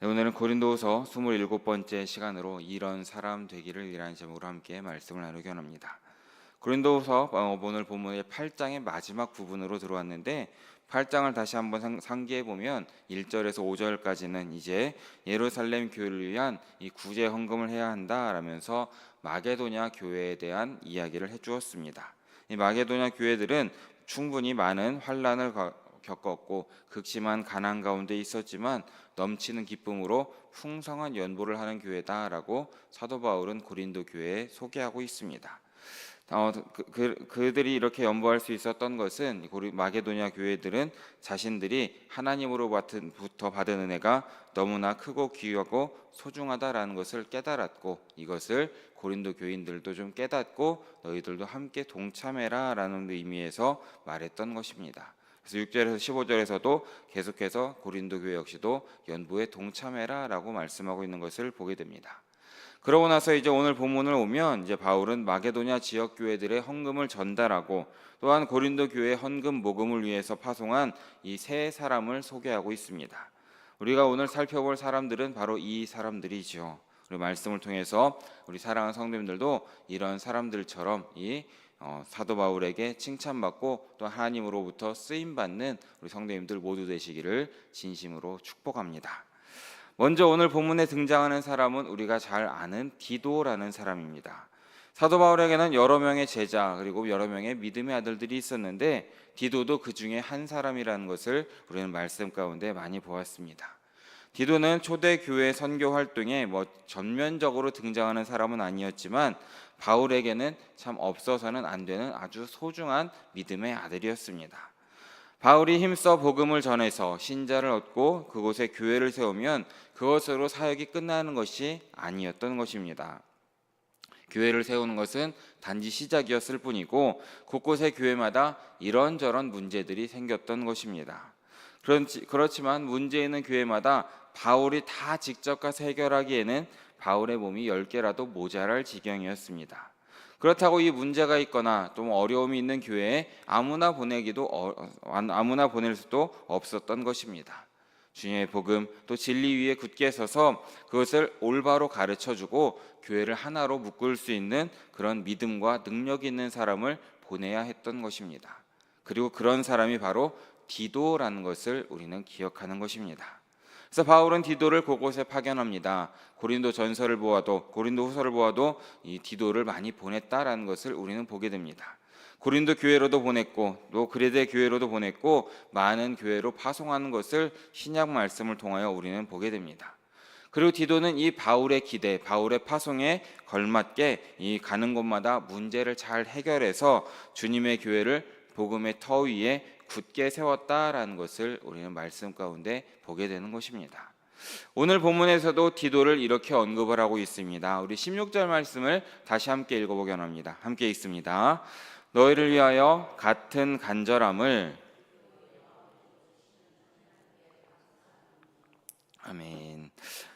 네, 오늘은 고린도후서 27번째 시간으로 이런 사람 되기를 이라는 제목으로 함께 말씀을 나누기 원합니다. 고린도후서 오늘 본문의 8장의 마지막 부분으로 들어왔는데 8장을 다시 한번 상기해 보면 1절에서 5절까지는 이제 예루살렘 교회를 위한 이 구제 헌금을 해야 한다라면서 마게도냐 교회에 대한 이야기를 해주었습니다. 이 마게도냐 교회들은 충분히 많은 환난을 겪었고 극심한 가난 가운데 있었지만 넘치는 기쁨으로 풍성한 연보를 하는 교회다라고 사도 바울은 고린도 교회에 소개하고 있습니다. 그들이 이렇게 연보할 수 있었던 것은 마게도냐 교회들은 자신들이 하나님으로부터 받은 은혜가 너무나 크고 귀하고 소중하다라는 것을 깨달았고, 이것을 고린도 교인들도 좀 깨닫고 너희들도 함께 동참해라라는 의미에서 말했던 것입니다. 그래서 6절에서 15절에서도 계속해서 고린도 교회 역시도 연보에 동참해라라고 말씀하고 있는 것을 보게 됩니다. 그러고 나서 이제 오늘 본문을 오면 이제 바울은 마게도냐 지역 교회들의 헌금을 전달하고 또한 고린도 교회 헌금 모금을 위해서 파송한 이 세 사람을 소개하고 있습니다. 우리가 오늘 살펴볼 사람들은 바로 이 사람들이죠. 우리 말씀을 통해서 우리 사랑하는 성도님들도 이런 사람들처럼 이 사도 바울에게 칭찬받고 또 하나님으로부터 쓰임받는 우리 성도님들 모두 되시기를 진심으로 축복합니다. 먼저 오늘 본문에 등장하는 사람은 우리가 잘 아는 디도라는 사람입니다. 사도 바울에게는 여러 명의 제자 그리고 여러 명의 믿음의 아들들이 있었는데 디도도 그 중에 한 사람이라는 것을 우리는 말씀 가운데 많이 보았습니다. 디도는 초대교회 선교 활동에 전면적으로 등장하는 사람은 아니었지만 바울에게는 참 없어서는 안 되는 아주 소중한 믿음의 아들이었습니다. 바울이 힘써 복음을 전해서 신자를 얻고 그곳에 교회를 세우면 그것으로 사역이 끝나는 것이 아니었던 것입니다. 교회를 세우는 것은 단지 시작이었을 뿐이고 곳곳의 교회마다 이런저런 문제들이 생겼던 것입니다. 그렇지만 문제 있는 교회마다 바울이 다 직접 가서 해결하기에는 바울의 몸이 10개라도 모자랄 지경이었습니다. 그렇다고 이 문제가 있거나 또 어려움이 있는 교회에 아무나 보낼 수도 없었던 것입니다. 주님의 복음 또 진리 위에 굳게 서서 그것을 올바로 가르쳐주고 교회를 하나로 묶을 수 있는 그런 믿음과 능력이 있는 사람을 보내야 했던 것입니다. 그리고 그런 사람이 바로 디도라는 것을 우리는 기억하는 것입니다. 그래서 바울은 디도를 곳곳에 파견합니다. 고린도 후서를 보아도 이 디도를 많이 보냈다라는 것을 우리는 보게 됩니다. 고린도 교회로도 보냈고 또 그레데 교회로도 보냈고 많은 교회로 파송하는 것을 신약 말씀을 통하여 우리는 보게 됩니다. 그리고 디도는 이 바울의 기대, 바울의 파송에 걸맞게 이 가는 곳마다 문제를 잘 해결해서 주님의 교회를 복음의 터 위에 굳게 세웠다라는 것을 우리는 말씀 가운데 보게 되는 것입니다. 오늘 본문에서도 디도를 이렇게 언급을 하고 있습니다. 우리 16절 말씀을 다시 함께 읽어보기 원합니다. 함께 읽습니다. 너희를 위하여 같은 간절함을. 아멘.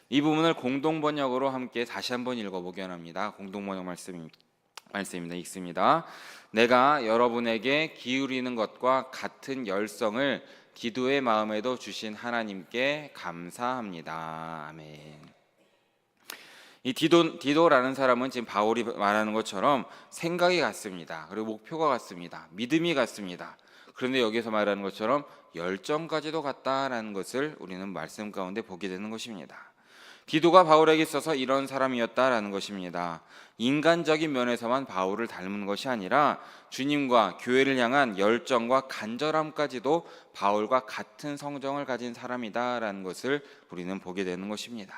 이 부분을 공동번역으로 함께 다시 한번 읽어보기 원합니다. 공동번역 말씀입니다. 읽습니다. 내가 여러분에게 기울이는 것과 같은 열성을 디도의 마음에도 주신 하나님께 감사합니다. 아멘. 이 디도라는 사람은 지금 바울이 말하는 것처럼 생각이 같습니다. 그리고 목표가 같습니다. 믿음이 같습니다. 그런데 여기서 말하는 것처럼 열정까지도 같다라는 것을 우리는 말씀 가운데 보게 되는 것입니다. 디도가 바울에게 있어서 이런 사람이었다라는 것입니다. 인간적인 면에서만 바울을 닮은 것이 아니라 주님과 교회를 향한 열정과 간절함까지도 바울과 같은 성정을 가진 사람이다라는 것을 우리는 보게 되는 것입니다.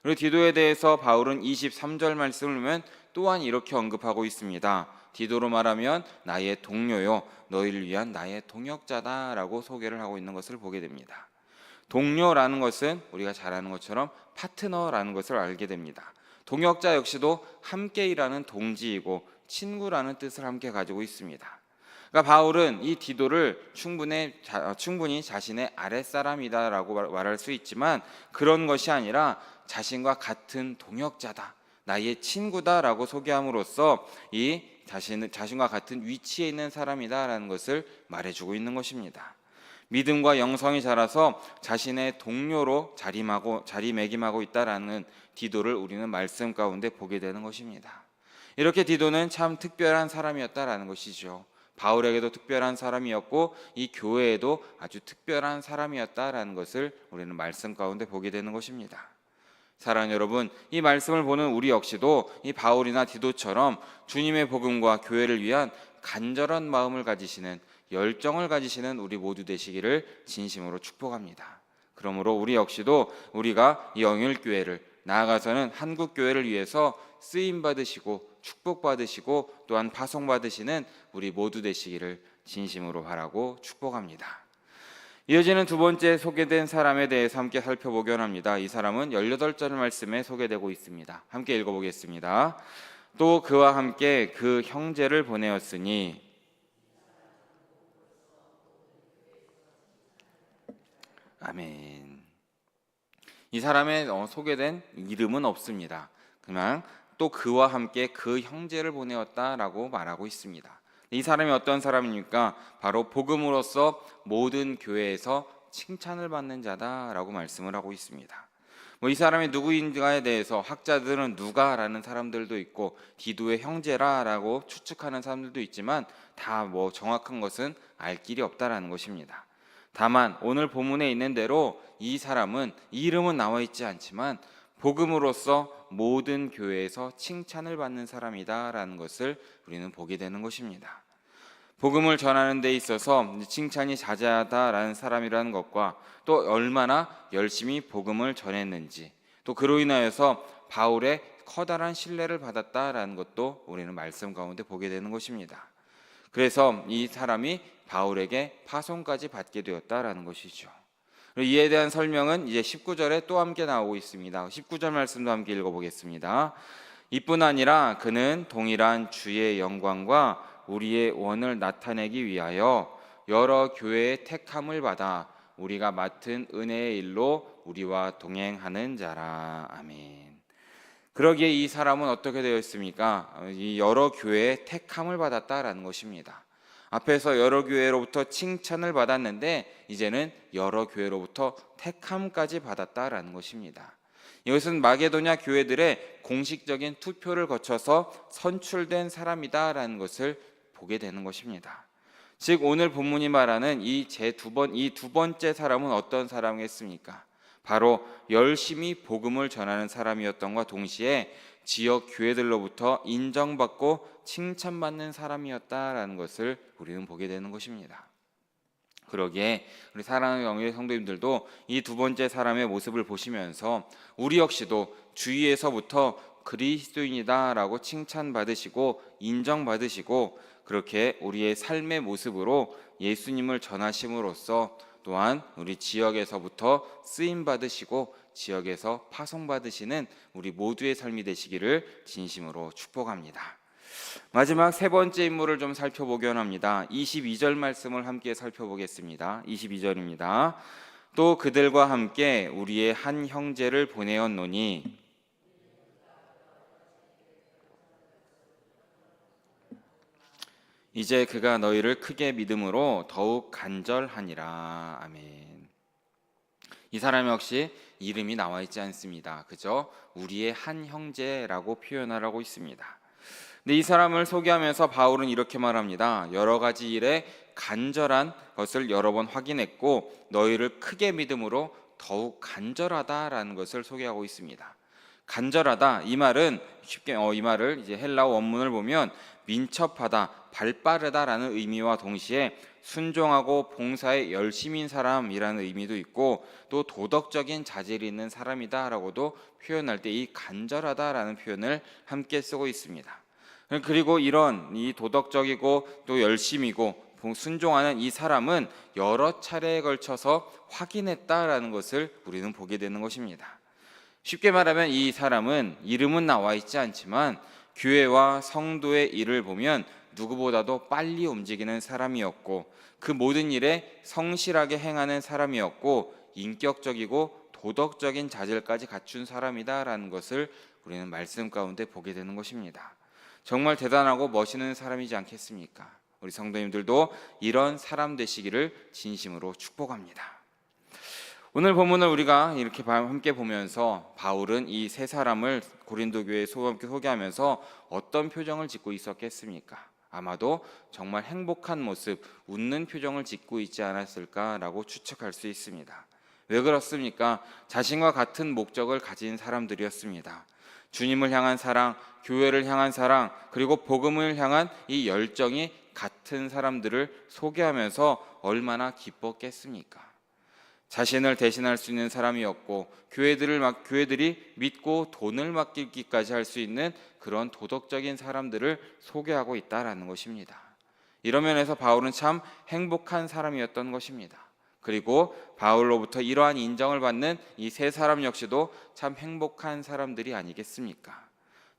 그리고 디도에 대해서 바울은 23절 말씀을 보면 또한 이렇게 언급하고 있습니다. 디도로 말하면 나의 동료요 너희를 위한 나의 동역자다라고 소개를 하고 있는 것을 보게 됩니다. 동료라는 것은 우리가 잘 아는 것처럼 파트너라는 것을 알게 됩니다. 동역자 역시도 함께 일하는 동지이고 친구라는 뜻을 함께 가지고 있습니다. 그러니까 바울은 이 디도를 충분히 자신의 아랫사람이다라고 말할 수 있지만 그런 것이 아니라 자신과 같은 동역자다, 나의 친구다라고 소개함으로써 이 자신과 같은 위치에 있는 사람이다라는 것을 말해주고 있는 것입니다. 믿음과 영성이 자라서 자신의 동료로 자리매김하고 있다라는 디도를 우리는 말씀 가운데 보게 되는 것입니다. 이렇게 디도는 참 특별한 사람이었다라는 것이죠. 바울에게도 특별한 사람이었고 이 교회에도 아주 특별한 사람이었다라는 것을 우리는 말씀 가운데 보게 되는 것입니다. 사랑하는 여러분, 이 말씀을 보는 우리 역시도 이 바울이나 디도처럼 주님의 복음과 교회를 위한 간절한 마음을 가지시는, 열정을 가지시는 우리 모두 되시기를 진심으로 축복합니다. 그러므로 우리 역시도 우리가 이 영일교회를, 나아가서는 한국교회를 위해서 쓰임받으시고 축복받으시고 또한 파송받으시는 우리 모두 되시기를 진심으로 바라고 축복합니다. 이어지는 두 번째 소개된 사람에 대해서 함께 살펴보기로 합니다. 이 사람은 18절 말씀에 소개되고 있습니다. 함께 읽어보겠습니다. 또 그와 함께 그 형제를 보내었으니. 아멘. 이 사람의 소개된 이름은 없습니다. 그냥 또 그와 함께 그 형제를 보내었다라고 말하고 있습니다. 이 사람이 어떤 사람입니까? 바로 복음으로써 모든 교회에서 칭찬을 받는 자다라고 말씀을 하고 있습니다. 이 사람이 누구인가에 대해서 학자들은 누가라는 사람들도 있고 디도의 형제라라고 추측하는 사람들도 있지만 다 정확한 것은 알 길이 없다라는 것입니다. 다만 오늘 본문에 있는 대로 이 사람은 이름은 나와 있지 않지만 복음으로써 모든 교회에서 칭찬을 받는 사람이다라는 것을 우리는 보게 되는 것입니다. 복음을 전하는 데 있어서 칭찬이 자자하다라는 사람이라는 것과 또 얼마나 열심히 복음을 전했는지, 또 그로 인하여서 바울의 커다란 신뢰를 받았다라는 것도 우리는 말씀 가운데 보게 되는 것입니다. 그래서 이 사람이 바울에게 파송까지 받게 되었다라는 것이죠. 이에 대한 설명은 이제 19절에 또 함께 나오고 있습니다. 19절 말씀도 함께 읽어보겠습니다. 이뿐 아니라 그는 동일한 주의 영광과 우리의 원을 나타내기 위하여 여러 교회의 택함을 받아 우리가 맡은 은혜의 일로 우리와 동행하는 자라. 아멘. 그러기에 이 사람은 어떻게 되어 있습니까? 이 여러 교회의 택함을 받았다라는 것입니다. 앞에서 여러 교회로부터 칭찬을 받았는데 이제는 여러 교회로부터 택함까지 받았다라는 것입니다. 이것은 마게도냐 교회들의 공식적인 투표를 거쳐서 선출된 사람이다라는 것을 보게 되는 것입니다. 즉 오늘 본문이 말하는 이 두 번째 사람은 어떤 사람이었습니까? 바로 열심히 복음을 전하는 사람이었던과 동시에 지역 교회들로부터 인정받고 칭찬받는 사람이었다라는 것을 우리는 보게 되는 것입니다. 그러기에 우리 사랑하는 영의 성도님들도 이 두 번째 사람의 모습을 보시면서 우리 역시도 주위에서부터 그리스도인이다라고 칭찬받으시고 인정받으시고 그렇게 우리의 삶의 모습으로 예수님을 전하심으로써 또한 우리 지역에서부터 쓰임받으시고 지역에서 파송받으시는 우리 모두의 삶이 되시기를 진심으로 축복합니다. 마지막 세 번째 인물을 좀 살펴보기로 합니다. 22절 말씀을 함께 살펴보겠습니다. 22절입니다. 또 그들과 함께 우리의 한 형제를 보내었노니. 이제 그가 너희를 크게 믿음으로 더욱 간절하니라. 아멘. 이 사람 역시 이름이 나와 있지 않습니다. 그저 우리의 한 형제라고 표현하라고 있습니다. 근데 이 사람을 소개하면서 바울은 이렇게 말합니다. 여러 가지 일에 간절한 것을 여러 번 확인했고 너희를 크게 믿음으로 더욱 간절하다라는 것을 소개하고 있습니다. 간절하다, 이 말은 쉽게 이 말을 이제 헬라어 원문을 보면 민첩하다, 발빠르다라는 의미와 동시에 순종하고 봉사에 열심인 사람이라는 의미도 있고 또 도덕적인 자질이 있는 사람이다라고도 표현할 때 이 간절하다라는 표현을 함께 쓰고 있습니다. 그리고 이런 이 도덕적이고 또 열심이고 순종하는 이 사람은 여러 차례에 걸쳐서 확인했다라는 것을 우리는 보게 되는 것입니다. 쉽게 말하면 이 사람은 이름은 나와 있지 않지만 교회와 성도의 일을 보면 누구보다도 빨리 움직이는 사람이었고 그 모든 일에 성실하게 행하는 사람이었고 인격적이고 도덕적인 자질까지 갖춘 사람이다라는 것을 우리는 말씀 가운데 보게 되는 것입니다. 정말 대단하고 멋있는 사람이지 않겠습니까? 우리 성도님들도 이런 사람 되시기를 진심으로 축복합니다. 오늘 본문을 우리가 이렇게 함께 보면서 바울은 이 세 사람을 고린도 교회에 함께 소개하면서 어떤 표정을 짓고 있었겠습니까? 아마도 정말 행복한 모습, 웃는 표정을 짓고 있지 않았을까라고 추측할 수 있습니다. 왜 그렇습니까? 자신과 같은 목적을 가진 사람들이었습니다. 주님을 향한 사랑, 교회를 향한 사랑, 그리고 복음을 향한 이 열정이 같은 사람들을 소개하면서 얼마나 기뻤겠습니까? 자신을 대신할 수 있는 사람이었고 교회들이 믿고 돈을 맡기기까지 할 수 있는 그런 도덕적인 사람들을 소개하고 있다라는 것입니다. 이런 면에서 바울은 참 행복한 사람이었던 것입니다. 그리고 바울로부터 이러한 인정을 받는 이 세 사람 역시도 참 행복한 사람들이 아니겠습니까?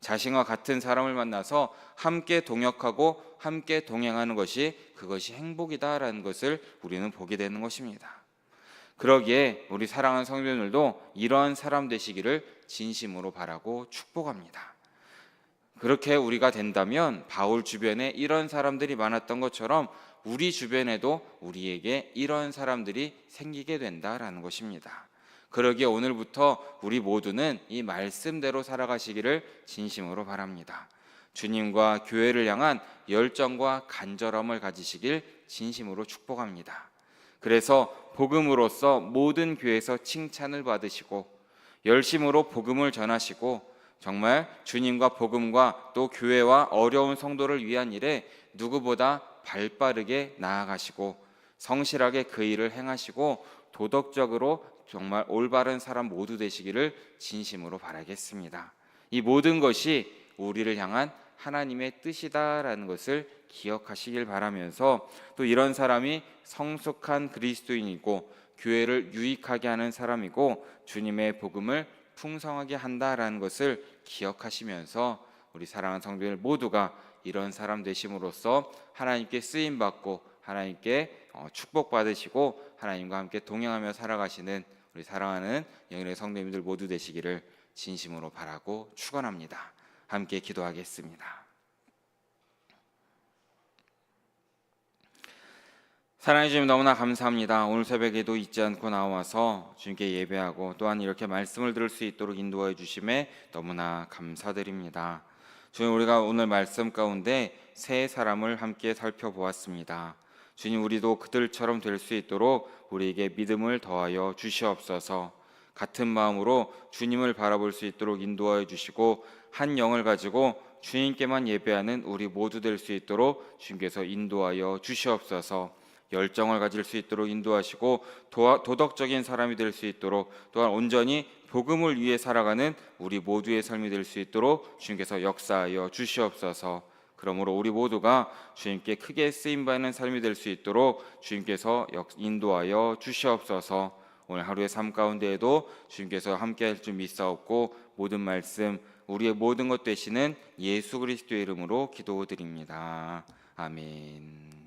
자신과 같은 사람을 만나서 함께 동역하고 함께 동행하는 그것이 행복이다라는 것을 우리는 보게 되는 것입니다. 그러기에 우리 사랑하는 성도님들도 이러한 사람 되시기를 진심으로 바라고 축복합니다. 그렇게 우리가 된다면 바울 주변에 이런 사람들이 많았던 것처럼 우리 주변에도 우리에게 이런 사람들이 생기게 된다라는 것입니다. 그러기에 오늘부터 우리 모두는 이 말씀대로 살아가시기를 진심으로 바랍니다. 주님과 교회를 향한 열정과 간절함을 가지시길 진심으로 축복합니다. 그래서 복음으로써 모든 교회에서 칭찬을 받으시고 열심으로 복음을 전하시고 정말 주님과 복음과 또 교회와 어려운 성도를 위한 일에 누구보다 발빠르게 나아가시고 성실하게 그 일을 행하시고 도덕적으로 정말 올바른 사람 모두 되시기를 진심으로 바라겠습니다. 이 모든 것이 우리를 향한 하나님의 뜻이다라는 것을 기억하시길 바라면서 또 이런 사람이 성숙한 그리스도인이고 교회를 유익하게 하는 사람이고 주님의 복음을 풍성하게 한다라는 것을 기억하시면서 우리 사랑하는 성도들 모두가 이런 사람 되심으로써 하나님께 쓰임 받고 하나님께 축복받으시고 하나님과 함께 동행하며 살아가시는 우리 사랑하는 영혼의 성도님들 모두 되시기를 진심으로 바라고 축원합니다. 함께 기도하겠습니다. 사랑해 주님 너무나 감사합니다. 오늘 새벽에도 잊지 않고 나와서 주님께 예배하고 또한 이렇게 말씀을 들을 수 있도록 인도해 주심에 너무나 감사드립니다. 주님, 우리가 오늘 말씀 가운데 세 사람을 함께 살펴보았습니다. 주님, 우리도 그들처럼 될 수 있도록 우리에게 믿음을 더하여 주시옵소서. 같은 마음으로 주님을 바라볼 수 있도록 인도하여 주시고 한 영을 가지고 주님께만 예배하는 우리 모두 될 수 있도록 주님께서 인도하여 주시옵소서. 열정을 가질 수 있도록 인도하시고 도덕적인 사람이 될 수 있도록 또한 온전히 복음을 위해 살아가는 우리 모두의 삶이 될 수 있도록 주님께서 역사하여 주시옵소서. 그러므로 우리 모두가 주님께 크게 쓰임받는 삶이 될 수 있도록 주님께서 인도하여 주시옵소서. 오늘 하루의 삶 가운데에도 주님께서 함께 할 줄 믿사옵고 모든 말씀 우리의 모든 것 되시는 예수 그리스도의 이름으로 기도드립니다. 아멘.